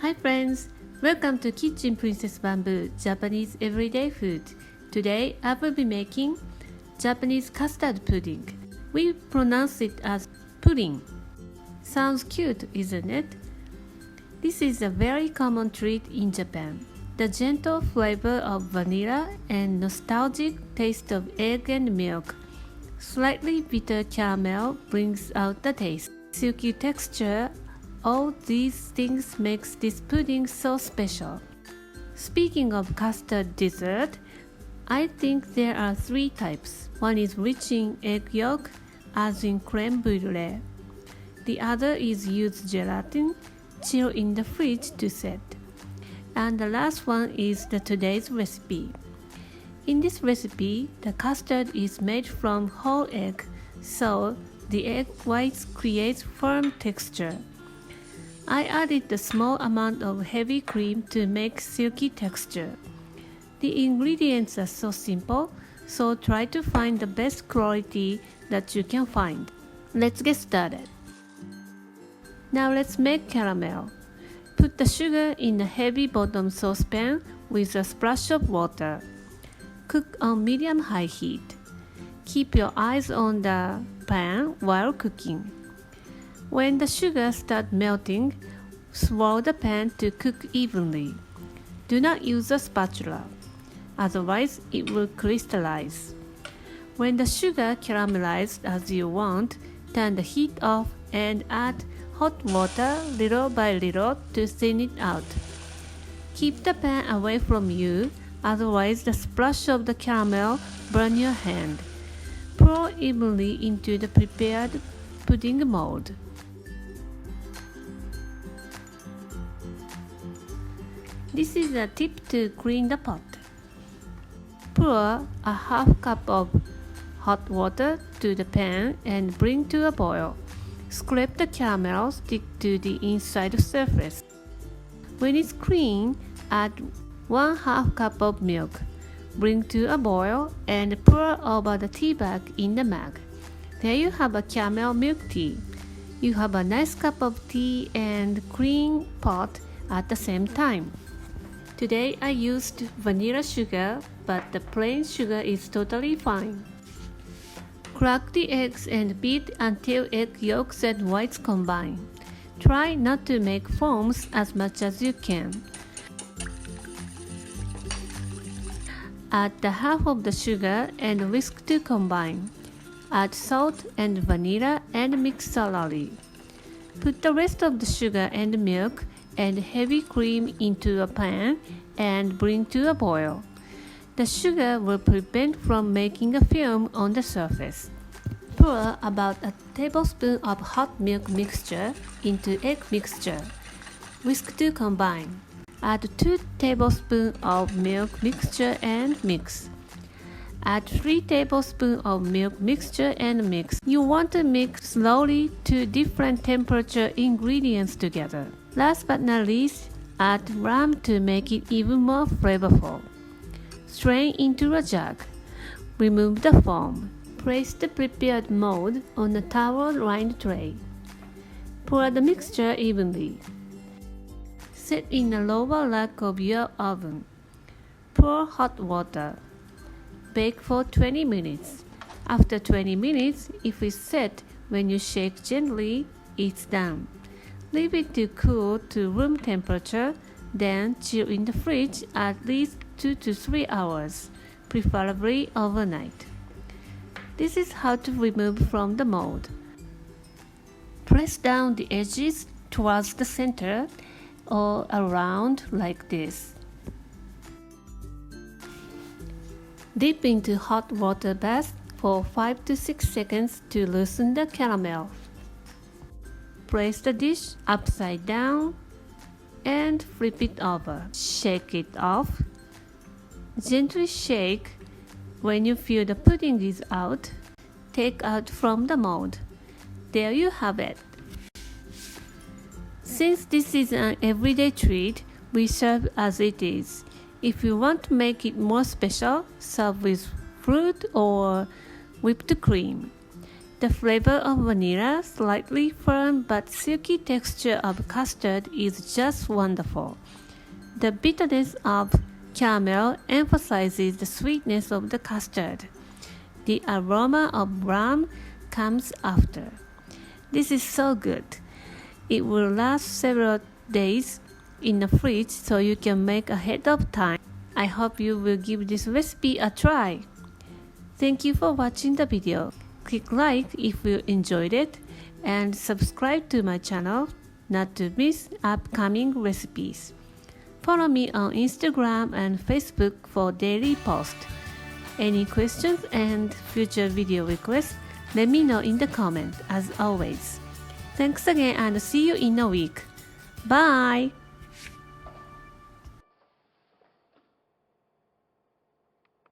Hi friends, welcome to Kitchen Princess Bamboo Japanese Everyday Food. Today I will be making Japanese custard pudding. We pronounce it as Purin. Sounds cute, isn't it? This is a very common treat in Japan. The gentle flavor of vanilla and nostalgic taste of egg and milk. Slightly bitter caramel brings out the taste. Silky texture. All these things makes this pudding so special. Speaking of custard dessert, I think there are three types. One is rich in egg yolk, as in creme brulee. The other is use gelatin, chill in the fridge to set. And the last one is today's recipe. In this recipe, the custard is made from whole egg, so the egg whites creates firm texture. I added a small amount of heavy cream to make silky texture. The ingredients are so simple, so try to find the best quality that you can find. Let's get started. Now let's make caramel. Put the sugar in a heavy bottom saucepan with a splash of water. Cook on medium-high heat. Keep your eyes on the pan while cooking. When the sugar starts melting, swirl the pan to cook evenly. Do not use a spatula, otherwise it will crystallize. When the sugar caramelizes as you want, turn the heat off and add hot water little by little to thin it out. Keep the pan away from you, otherwise the splash of the caramel burn your hand. Pour evenly into the prepared pudding mold. This is a tip to clean the pot. Pour a half cup of hot water to the pan and bring to a boil. Scrape the caramel stick to the inside surface. When it's clean, add 1/2 cup of milk. Bring to a boil and pour over the tea bag in the mug. There you have a caramel milk tea. You have a nice cup of tea and clean pot at the same time. Today I used vanilla sugar, but the plain sugar is totally fine. Crack the eggs and beat until egg yolks and whites combine. Try not to make foams as much as you can. Add the half of the sugar and whisk to combine. Add salt and vanilla and mix thoroughly. Put the rest of the sugar and milk and heavy cream into a pan and bring to a boil. The sugar will prevent from making a film on the surface. Pour about a tablespoon of hot milk mixture into egg mixture. Whisk to combine. Add 2 tablespoons of milk mixture and mix. Add 3 tablespoons of milk mixture and mix. You want to mix slowly 2 different temperature ingredients together. Last but not least, add rum to make it even more flavorful. Strain into a jug. Remove the foam. Place the prepared mold on a towel-lined tray. Pour the mixture evenly. Set in a lower rack of your oven. Pour hot water. Bake for 20 minutes. After 20 minutes, if it's set when you shake gently, it's done. Leave it to cool to room temperature, then chill in the fridge at least 2 to 3 hours, preferably overnight. This is how to remove from the mold. Press down the edges towards the center or around like this. Dip into hot water bath for 5 to 6 seconds to loosen the caramel. Place the dish upside down and flip it over. Shake it off. Gently shake. When you feel the pudding is out, take out from the mold. There you have it. Since this is an everyday treat, we serve as it is. If you want to make it more special, serve with fruit or whipped cream. The flavor of vanilla, slightly firm but silky texture of custard is just wonderful. The bitterness of caramel emphasizes the sweetness of the custard. The aroma of rum comes after. This is so good. It will last several days in the fridge so you can make ahead of time. I hope you will give this recipe a try. Thank you for watching the video. Click like if you enjoyed it and subscribe to my channel not to miss upcoming recipes. Follow me on Instagram and Facebook for daily posts. Any questions and future video requests, let me know in the comments as always. Thanks again and see you in a week. Bye!